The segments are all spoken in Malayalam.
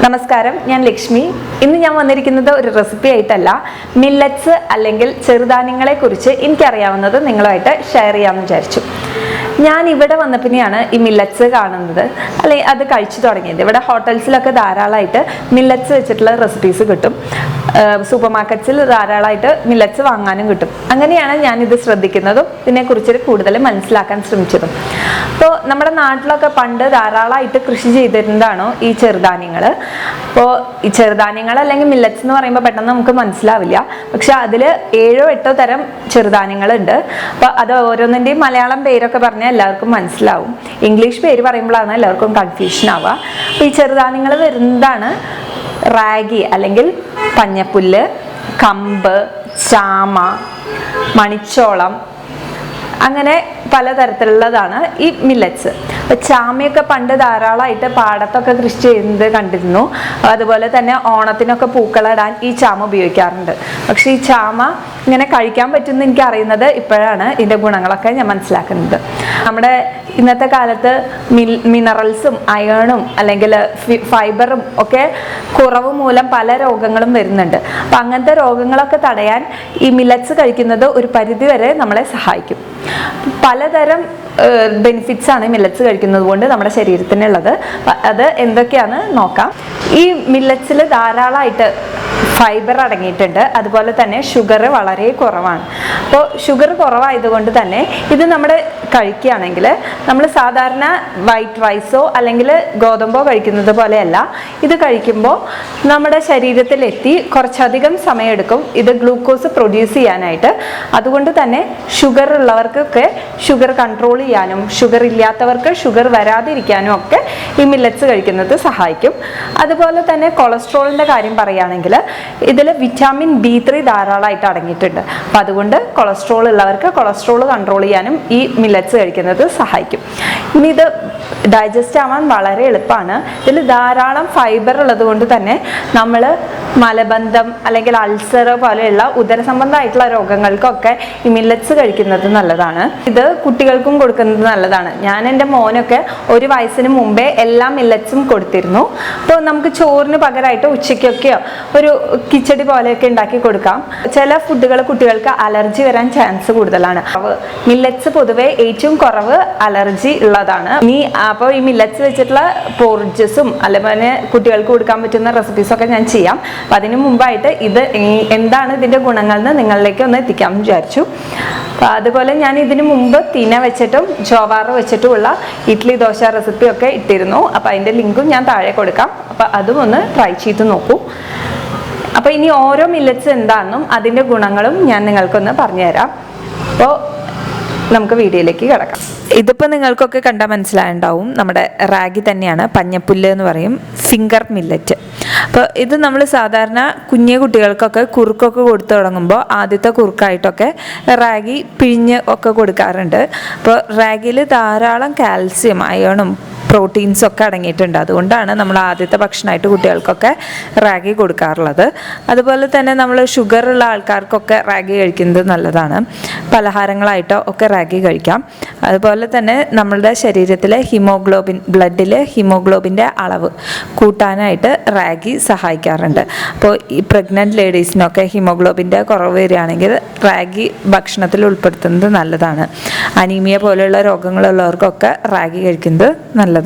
നമസ്കാരം, ഞാൻ ലക്ഷ്മി. ഇന്ന് ഞാൻ വന്നിരിക്കുന്നത് ഒരു റെസിപ്പി ആയിട്ടല്ല, മില്ലറ്റ്സ് അല്ലെങ്കിൽ ചെറുധാന്യങ്ങളെ കുറിച്ച് എനിക്കറിയാവുന്നത് നിങ്ങളുമായിട്ട് ഷെയർ ചെയ്യാമെന്ന് വിചാരിച്ചു. ഞാൻ ഇവിടെ വന്നപ്പോഴാണ് ഈ മില്ലറ്റ്സ് കാണുന്നത്, അല്ലെങ്കിൽ അത് കഴിച്ചു തുടങ്ങിയത്. ഇവിടെ ഹോട്ടൽസിലൊക്കെ ധാരാളമായിട്ട് മില്ലറ്റ്സ് വെച്ചിട്ടുള്ള റെസിപ്പീസ് കിട്ടും. സൂപ്പർ മാർക്കറ്റ്സിൽ ധാരാളമായിട്ട് മില്ലറ്റ്സ് വാങ്ങാനും കിട്ടും. അങ്ങനെയാണ് ഞാനിത് ശ്രദ്ധിക്കുന്നതും ഇതിനെക്കുറിച്ച് കൂടുതൽ മനസ്സിലാക്കാൻ ശ്രമിച്ചതും. അപ്പോൾ നമ്മുടെ നാട്ടിലൊക്കെ പണ്ട് ധാരാളമായിട്ട് കൃഷി ചെയ്തിരുന്നതാണോ ഈ ചെറുധാന്യങ്ങൾ. അപ്പോൾ ഈ ചെറുധാന്യങ്ങൾ അല്ലെങ്കിൽ മില്ലറ്റ്സ് എന്ന് പറയുമ്പോൾ പെട്ടെന്ന് നമുക്ക് മനസ്സിലാവില്ല. പക്ഷെ അതിൽ 7-8 തരം ചെറുധാന്യങ്ങളുണ്ട്. അപ്പോൾ അത് ഓരോന്നിൻ്റെയും മലയാളം പേരൊക്കെ പറഞ്ഞാൽ എല്ലാവർക്കും മനസ്സിലാവും. ഇംഗ്ലീഷ് പേര് പറയുമ്പോഴാണ് എല്ലാവർക്കും കൺഫ്യൂഷൻ ആവുക. അപ്പോൾ ഈ ചെറുധാന്യങ്ങൾ വരുന്നതാണ് റാഗി അല്ലെങ്കിൽ പഞ്ഞപ്പുല്ല്, കമ്പ്, ചാമ, മണിച്ചോളം, അങ്ങനെ പലതരത്തിലുള്ളതാണ് ഈ മില്ലറ്റ്സ്. അപ്പോൾ ചാമയൊക്കെ പണ്ട് ധാരാളമായിട്ട് പാടത്തൊക്കെ കൃഷി ചെയ്യുന്നത് കണ്ടിരുന്നു. അതുപോലെ തന്നെ ഓണത്തിനൊക്കെ പൂക്കളിടാൻ ഈ ചാമ ഉപയോഗിക്കാറുണ്ട്. പക്ഷെ ഈ ചാമ ഇങ്ങനെ കഴിക്കാൻ പറ്റുമെന്ന് എനിക്ക് അറിയുന്നത് ഇപ്പോഴാണ്. ഇതിൻ്റെ ഗുണങ്ങളൊക്കെ ഞാൻ മനസ്സിലാക്കുന്നത്. നമ്മുടെ ഇന്നത്തെ കാലത്ത് മിനറൽസും അയേണും അല്ലെങ്കിൽ ഫൈബറും ഒക്കെ കുറവ് മൂലം പല രോഗങ്ങളും വരുന്നുണ്ട്. അപ്പം അങ്ങനത്തെ രോഗങ്ങളൊക്കെ തടയാൻ ഈ മില്ലറ്റ്സ് കഴിക്കുന്നത് ഒരു പരിധിവരെ നമ്മളെ സഹായിക്കും. പലതരം ബെനിഫിറ്റ്സ് ആണ് മില്ലറ്റ്സ് കഴിക്കുന്നത് കൊണ്ട് നമ്മുടെ ശരീരത്തിനുള്ളത്. അത് എന്തൊക്കെയാണെന്ന് നോക്കാം. ഈ മില്ലറ്റ്സിൽ ധാരാളമായിട്ട് ഫൈബർ അടങ്ങിയിട്ടുണ്ട്. അതുപോലെ തന്നെ ഷുഗർ വളരെ കുറവാണ്. അപ്പോൾ ഷുഗർ കുറവായതുകൊണ്ട് തന്നെ ഇത് നമ്മൾ കഴിക്കുകയാണെങ്കിൽ നമ്മൾ സാധാരണ വൈറ്റ് റൈസോ അല്ലെങ്കിൽ ഗോതമ്പോ കഴിക്കുന്നത് പോലെയല്ല. ഇത് കഴിക്കുമ്പോൾ നമ്മുടെ ശരീരത്തിലെത്തി കുറച്ചധികം സമയമെടുക്കും ഇത് ഗ്ലൂക്കോസ് പ്രൊഡ്യൂസ് ചെയ്യാനായിട്ട്. അതുകൊണ്ട് തന്നെ ഷുഗർ ഉള്ളവർക്കൊക്കെ ഷുഗർ കൺട്രോൾ ചെയ്യാനും ഷുഗർ ഇല്ലാത്തവർക്ക് ഷുഗർ വരാതിരിക്കാനും ഒക്കെ ഈ മില്ലറ്റ്സ് കഴിക്കുന്നത് സഹായിക്കും. അതുപോലെ തന്നെ കൊളസ്ട്രോളിൻ്റെ കാര്യം പറയുകയാണെങ്കിൽ ഇതിൽ വിറ്റാമിൻ B3 ധാരാളമായിട്ട് അടങ്ങിയിട്ടുണ്ട്. അപ്പം അതുകൊണ്ട് കൊളസ്ട്രോൾ ഉള്ളവർക്ക് കൊളസ്ട്രോൾ കൺട്രോൾ ചെയ്യാനും ഈ മില്ലറ്റ്സ് കഴിക്കുന്നത് സഹായിക്കും. ഇനി ഇത് ഡൈജസ്റ്റ് ആവാൻ വളരെ എളുപ്പമാണ്. ഇതിൽ ധാരാളം ഫൈബർ ഉള്ളത് കൊണ്ട് തന്നെ നമ്മൾ മലബന്ധം അല്ലെങ്കിൽ അൾസർ പോലെയുള്ള ഉദരസംബന്ധമായിട്ടുള്ള രോഗങ്ങൾക്കൊക്കെ ഈ മില്ലറ്റ്സ് കഴിക്കുന്നത് നല്ലതാണ്. ഇത് കുട്ടികൾക്കും കൊടുക്കുന്നത് നല്ലതാണ്. ഞാൻ എൻ്റെ മോനൊക്കെ 1 വയസ്സിന് മുമ്പേ എല്ലാ മില്ലറ്റ്സും കൊടുത്തിരുന്നു. അപ്പോൾ നമുക്ക് ചോറിന് പകരമായിട്ട് ഉച്ചയ്ക്കൊക്കെയോ ഒരു കിച്ചടി പോലെയൊക്കെ ഉണ്ടാക്കി കൊടുക്കാം. ചില ഫുഡുകൾ കുട്ടികൾക്ക് അലർജി വരാൻ ചാൻസ് കൂടുതലാണ്. മില്ലറ്റ്സ് പൊതുവെ ഏറ്റവും കുറവ് അലർജി ഉള്ളതാണ്. അപ്പോൾ ഈ മില്ലറ്റ്സ് വെച്ചിട്ടുള്ള പോറിജസും അല്ലെങ്കിൽ കുട്ടികൾക്ക് കൊടുക്കാൻ പറ്റുന്ന റെസിപ്പീസൊക്കെ ഞാൻ ചെയ്യാം. അപ്പം അതിനു മുമ്പായിട്ട് ഇത് എന്താണ് ഇതിൻ്റെ ഗുണങ്ങളെന്ന് നിങ്ങളിലേക്ക് ഒന്ന് എത്തിക്കാമെന്ന് വിചാരിച്ചു. അപ്പം അതുപോലെ ഞാൻ ഇതിനു മുമ്പ് തിന വെച്ചിട്ടും ജോവാറ് വെച്ചിട്ടുമുള്ള ഇഡ്ഡലി ദോശ റെസിപ്പിയൊക്കെ ഇട്ടിരുന്നു. അപ്പം അതിൻ്റെ ലിങ്കും ഞാൻ താഴെ കൊടുക്കാം. അപ്പം അതും ഒന്ന് ട്രൈ ചെയ്ത് നോക്കൂ. അപ്പോൾ ഇനി ഓരോ മില്ലറ്റ്സ് എന്താണെന്നും അതിൻ്റെ ഗുണങ്ങളും ഞാൻ നിങ്ങൾക്കൊന്ന് പറഞ്ഞുതരാം. അപ്പോൾ നമുക്ക് വീഡിയോയിലേക്ക് കിടക്കാം. ഇതിപ്പോൾ നിങ്ങൾക്കൊക്കെ കണ്ടാൽ മനസ്സിലായിട്ടുണ്ടാവും, നമ്മുടെ റാഗി തന്നെയാണ്. പഞ്ഞപ്പുല്ല് എന്ന് പറയും, ഫിംഗർ മില്ലറ്റ്. അപ്പോൾ ഇത് നമ്മൾ സാധാരണ കുഞ്ഞു കുട്ടികൾക്കൊക്കെ കുറുക്കൊക്കെ കൊടുത്തു തുടങ്ങുമ്പോൾ ആദ്യത്തെ കുറുക്കായിട്ടൊക്കെ റാഗി പിഴിഞ്ഞ് ഒക്കെ കൊടുക്കാറുണ്ട്. അപ്പോൾ റാഗിയിൽ ധാരാളം കാൽസ്യം, അയേണും പ്രോട്ടീൻസൊക്കെ അടങ്ങിയിട്ടുണ്ട്. അതുകൊണ്ടാണ് നമ്മൾ ആദ്യത്തെ ഭക്ഷണമായിട്ട് കുട്ടികൾക്കൊക്കെ റാഗി കൊടുക്കാറുള്ളത്. അതുപോലെ തന്നെ നമ്മൾ ഷുഗർ ഉള്ള ആൾക്കാർക്കൊക്കെ റാഗി കഴിക്കുന്നത് നല്ലതാണ്. പലഹാരങ്ങളായിട്ടോ ഒക്കെ റാഗി കഴിക്കാം. അതുപോലെ തന്നെ നമ്മളുടെ ശരീരത്തിലെ ബ്ലഡിലെ ഹിമോഗ്ലോബിൻ്റെ അളവ് കൂട്ടാനായിട്ട് റാഗി സഹായിക്കാറുണ്ട്. അപ്പോൾ ഈ പ്രഗ്നൻറ്റ് ലേഡീസിനൊക്കെ ഹിമോഗ്ലോബിൻ്റെ കുറവ് വരികയാണെങ്കിൽ റാഗി ഭക്ഷണത്തിൽ ഉൾപ്പെടുത്തുന്നത് നല്ലതാണ്. അനീമിയ പോലെയുള്ള രോഗങ്ങളുള്ളവർക്കൊക്കെ റാഗി കഴിക്കുന്നത് നല്ലതാണ്.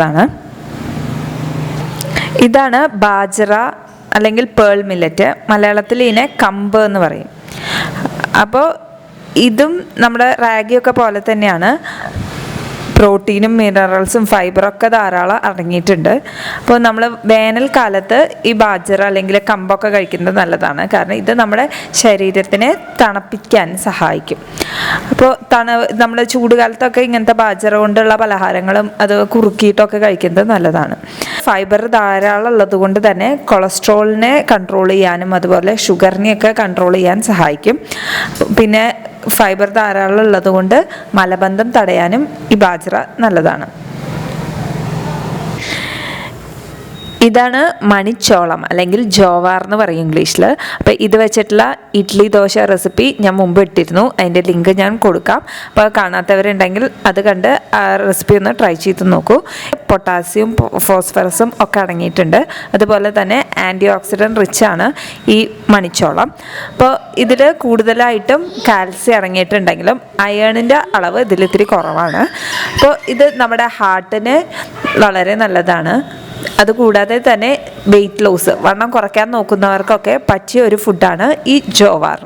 ഇതാണ് ബാജറ അല്ലെങ്കിൽ പേൾ മില്ലറ്റ്. മലയാളത്തിൽ ഇതിനെ കമ്പ് എന്ന് പറയും. അപ്പോൾ ഇതും നമ്മുടെ റാഗിയൊക്കെ പോലെ തന്നെയാണ്. പ്രോട്ടീനും മിനറൽസും ഫൈബറൊക്കെ ധാരാളം അടങ്ങിയിട്ടുണ്ട്. അപ്പോൾ നമ്മൾ വേനൽക്കാലത്ത് ഈ ബാജറ അല്ലെങ്കിൽ കമ്പൊക്കെ കഴിക്കുന്നത് നല്ലതാണ്. കാരണം ഇത് നമ്മുടെ ശരീരത്തിനെ തണുപ്പിക്കാൻ സഹായിക്കും. അപ്പോൾ നമ്മൾ ചൂടുകാലത്തൊക്കെ ഇങ്ങനത്തെ ബാജറ കൊണ്ടുള്ള പലഹാരങ്ങളും അത് കുറുക്കിയിട്ടൊക്കെ കഴിക്കുന്നത് നല്ലതാണ്. ഫൈബർ ധാരാളം ഉള്ളത് കൊണ്ട് തന്നെ കൊളസ്ട്രോളിനെ കൺട്രോൾ ചെയ്യാനും അതുപോലെ ഷുഗറിനെയൊക്കെ കൺട്രോൾ ചെയ്യാൻ സഹായിക്കും. പിന്നെ ഫൈബർ ധാരാളം ഉള്ളത് കൊണ്ട് മലബന്ധം തടയാനും ഈ ബാജറ നല്ലതാണ്. ഇതാണ് മണിച്ചോളം അല്ലെങ്കിൽ ജോവാർ എന്ന് പറയും ഇംഗ്ലീഷിൽ. അപ്പോൾ ഇത് വെച്ചിട്ടുള്ള ഇഡ്ഡലി ദോശ റെസിപ്പി ഞാൻ മുമ്പ് ഇട്ടിരുന്നു, അതിൻ്റെ ലിങ്ക് ഞാൻ കൊടുക്കാം. അപ്പോൾ കാണാത്തവരുണ്ടെങ്കിൽ അത് കണ്ട് ആ റെസിപ്പി ഒന്ന് ട്രൈ ചെയ്ത് നോക്കൂ. പൊട്ടാസ്യം ഫോസ്ഫറസും ഒക്കെ അടങ്ങിയിട്ടുണ്ട്. അതുപോലെ തന്നെ ആൻറ്റി ഓക്സിഡൻറ്റ് റിച്ച് ആണ് ഈ മണിച്ചോളം. അപ്പോൾ ഇതിൽ കൂടുതലായിട്ടും കാൽസ്യം അടങ്ങിയിട്ടുണ്ടെങ്കിലും അയേണിൻ്റെ അളവ് ഇതിലിത്തിരി കുറവാണ്. അപ്പോൾ ഇത് നമ്മുടെ ഹാർട്ടിന് വളരെ നല്ലതാണ്. അതുകൂടാതെ തന്നെ വെയിറ്റ് ലോസ്, വണ്ണം കുറയ്ക്കാൻ നോക്കുന്നവർക്കൊക്കെ പറ്റിയ ഒരു ഫുഡാണ് ഈ ജോവാർ.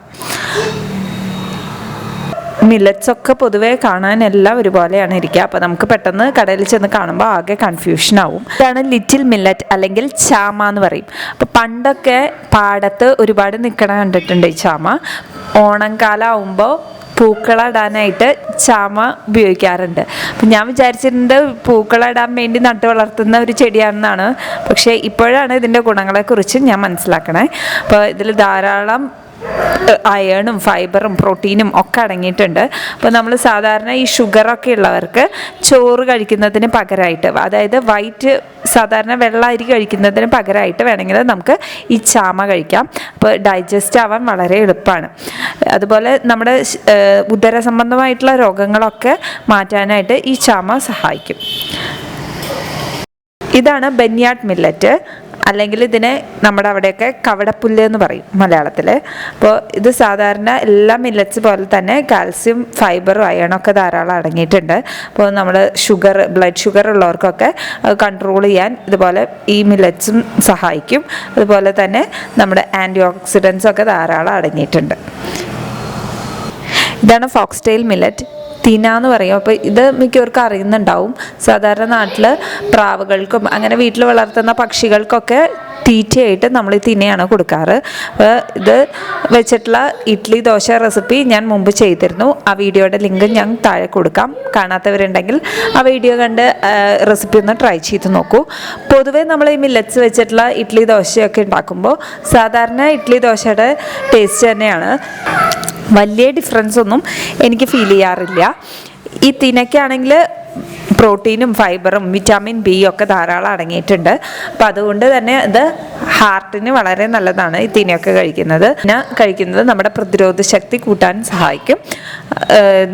മില്ലറ്റ്സ് ഒക്കെ പൊതുവെ കാണാൻ എല്ലാം ഒരുപോലെയാണ് ഇരിക്കുക. അപ്പോൾ നമുക്ക് പെട്ടെന്ന് കടയിൽ ചെന്ന് കാണുമ്പോൾ ആകെ കൺഫ്യൂഷൻ ആവും. ഇതാണ് ലിറ്റിൽ മില്ലറ്റ് അല്ലെങ്കിൽ ചാമ എന്ന് പറയും. അപ്പോൾ പണ്ടൊക്കെ പാടത്ത് ഒരുപാട് നിൽക്കണ കണ്ടിട്ടുണ്ട് ഈ ചാമ. ഓണം കാലം ആവുമ്പോൾ പൂക്കളിടാനായിട്ട് ചാമ ഉപയോഗിക്കാറുണ്ട്. അപ്പം ഞാൻ വിചാരിച്ചിട്ടുണ്ട് പൂക്കളിടാൻ വേണ്ടി നട്ടു വളർത്തുന്ന ഒരു ചെടിയാണെന്നാണ്. പക്ഷേ ഇപ്പോഴാണ് ഇതിൻ്റെ ഗുണങ്ങളെക്കുറിച്ച് ഞാൻ മനസ്സിലാക്കണേ. അപ്പോൾ ഇതിൽ ധാരാളം അയേണും ഫൈബറും പ്രോട്ടീനും ഒക്കെ അടങ്ങിയിട്ടുണ്ട്. അപ്പോൾ നമ്മൾ സാധാരണ ഈ ഷുഗറൊക്കെ ഉള്ളവർക്ക് ചോറ് കഴിക്കുന്നതിന് പകരമായിട്ട്, അതായത് വൈറ്റ് സാധാരണ വെള്ള അരി കഴിക്കുന്നതിന് പകരമായിട്ട് വേണമെങ്കിൽ നമുക്ക് ഈ ചാമ കഴിക്കാം. അപ്പോൾ ഡൈജസ്റ്റ് ആവാൻ വളരെ എളുപ്പമാണ്. അതുപോലെ നമ്മുടെ ഉദര സംബന്ധമായിട്ടുള്ള രോഗങ്ങളൊക്കെ മാറ്റാനായിട്ട് ഈ ചാമ സഹായിക്കും. ഇതാണ് ബെന്യാഡ് മില്ലറ്റ്, അല്ലെങ്കിൽ ഇതിനെ നമ്മുടെ അവിടെയൊക്കെ കവടപ്പുല്ല് എന്ന് പറയും മലയാളത്തിൽ. അപ്പോൾ ഇത് സാധാരണ എല്ലാ മില്ലറ്റ്സ് പോലെ തന്നെ കാൽസ്യം ഫൈബറും അയണൊക്കെ ധാരാളം അടങ്ങിയിട്ടുണ്ട്. അപ്പോൾ നമ്മൾ ബ്ലഡ് ഷുഗർ ഉള്ളവർക്കൊക്കെ കൺട്രോൾ ചെയ്യാൻ ഇതുപോലെ ഈ മില്ലറ്റ്സും സഹായിക്കും. അതുപോലെ തന്നെ നമ്മുടെ ആൻറ്റി ഓക്സിഡൻസും ഒക്കെ ധാരാളം അടങ്ങിയിട്ടുണ്ട്. ഇതാണ് ഫോക്സ്ടെയിൽ മില്ലറ്റ്, തിന എന്ന് പറയും. അപ്പോൾ ഇത് മിക്കവർക്കും അറിയുന്നുണ്ടാവും. സാധാരണ നാട്ടിൽ പ്രാവുകൾക്കും അങ്ങനെ വീട്ടിൽ വളർത്തുന്ന പക്ഷികൾക്കൊക്കെ തീറ്റയായിട്ട് നമ്മൾ ഈ തിനയാണ് കൊടുക്കാറ്. ഇത് വെച്ചിട്ടുള്ള ഇഡ്ഡലി ദോശ റെസിപ്പി ഞാൻ മുമ്പ് ചെയ്തിരുന്നു. ആ വീഡിയോയുടെ ലിങ്ക് ഞാൻ താഴെ കൊടുക്കാം. കാണാത്തവരുണ്ടെങ്കിൽ ആ വീഡിയോ കണ്ട് റെസിപ്പി ഒന്ന് ട്രൈ ചെയ്ത് നോക്കൂ. പൊതുവേ നമ്മൾ ഈ മില്ലറ്റ്സ് വെച്ചിട്ടുള്ള ഇഡ്ഡലി ദോശയൊക്കെ ഉണ്ടാക്കുമ്പോൾ സാധാരണ ഇഡ്ഡലി ദോശയുടെ ടേസ്റ്റ് തന്നെയാണ്. വലിയ ഡിഫറൻസ് ഒന്നും എനിക്ക് ഫീൽ ചെയ്യാറില്ല. ഈ തിനയ്ക്കാണെങ്കിൽ പ്രോട്ടീനും ഫൈബറും വിറ്റാമിൻ ബി ഒക്കെ ധാരാളം അടങ്ങിയിട്ടുണ്ട്. അപ്പം അതുകൊണ്ട് തന്നെ ഇത് ഹാർട്ടിന് വളരെ നല്ലതാണ് ഈ തിനയൊക്കെ കഴിക്കുന്നത്. നമ്മുടെ പ്രതിരോധ ശക്തി കൂട്ടാൻ സഹായിക്കും.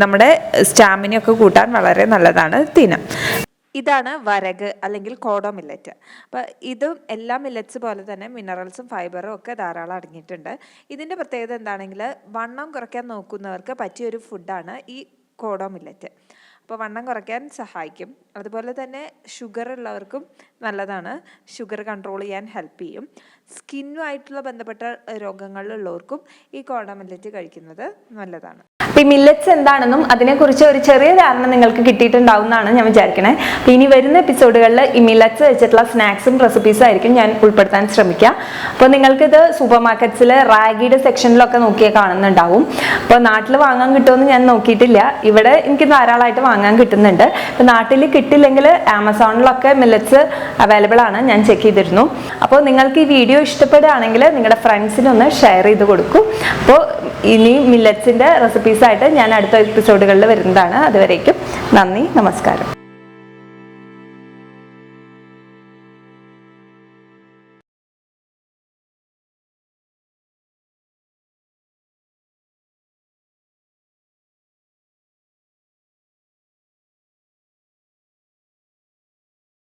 നമ്മുടെ സ്റ്റാമിനയൊക്കെ കൂട്ടാൻ വളരെ നല്ലതാണ് തിന. ഇതാണ് വരക് അല്ലെങ്കിൽ കോഡോ മില്ലറ്റ്. അപ്പോൾ ഇതും എല്ലാ മില്ലറ്റ്സ് പോലെ തന്നെ മിനറൽസും ഫൈബറും ഒക്കെ ധാരാളം അടങ്ങിയിട്ടുണ്ട്. ഇതിൻ്റെ പ്രത്യേകത എന്താണെങ്കിൽ വണ്ണം കുറയ്ക്കാൻ നോക്കുന്നവർക്ക് പറ്റിയൊരു ഫുഡാണ് ഈ കോഡോ മില്ലറ്റ്. അപ്പോൾ വണ്ണം കുറയ്ക്കാൻ സഹായിക്കും. അതുപോലെ തന്നെ ഷുഗർ ഉള്ളവർക്കും നല്ലതാണ്. ഷുഗർ കൺട്രോൾ ചെയ്യാൻ ഹെൽപ്പ് ചെയ്യും. സ്കിന്നുമായിട്ടുള്ള ബന്ധപ്പെട്ട രോഗങ്ങളിലുള്ളവർക്കും ഈ കോഡോ മില്ലറ്റ് കഴിക്കുന്നത് നല്ലതാണ്. അപ്പോൾ ഈ മില്ലറ്റ്സ് എന്താണെന്നും അതിനെക്കുറിച്ച് ഒരു ചെറിയ ധാരണ നിങ്ങൾക്ക് കിട്ടിയിട്ടുണ്ടാവും എന്നാണ് ഞാൻ വിചാരിക്കണേ. അപ്പോൾ ഇനി വരുന്ന എപ്പിസോഡുകളിൽ ഈ മില്ലറ്റ്സ് വെച്ചിട്ടുള്ള സ്നാക്സും റെസിപ്പീസും ആയിരിക്കും ഞാൻ ഉൾപ്പെടുത്താൻ ശ്രമിക്കുക. അപ്പോൾ നിങ്ങൾക്കിത് സൂപ്പർ മാർക്കറ്റ്സിൽ റാഗിയുടെ സെക്ഷനിലൊക്കെ നോക്കിയാൽ കാണുന്നുണ്ടാവും. അപ്പോൾ നാട്ടിൽ വാങ്ങാൻ കിട്ടുമെന്ന് ഞാൻ നോക്കിയിട്ടില്ല. ഇവിടെ എനിക്ക് ധാരാളമായിട്ട് വാങ്ങാൻ കിട്ടുന്നുണ്ട്. അപ്പോൾ നാട്ടിൽ കിട്ടില്ലെങ്കിൽ ആമസോണിലൊക്കെ മില്ലറ്റ്സ് അവൈലബിൾ ആണ്, ഞാൻ ചെക്ക് ചെയ്തിരുന്നു. അപ്പോൾ നിങ്ങൾക്ക് ഈ വീഡിയോ ഇഷ്ടപ്പെടുകയാണെങ്കിൽ നിങ്ങളുടെ ഫ്രണ്ട്സിനൊന്ന് ഷെയർ ചെയ്ത് കൊടുക്കൂ. അപ്പോൾ ഇനി മില്ലറ്റ്സിൻ്റെ റെസിപ്പീസായിട്ട് ഞാൻ അടുത്ത എപ്പിസോഡുകളിൽ വരുന്നതാണ്. അതുവരേക്കും നന്ദി, നമസ്കാരം.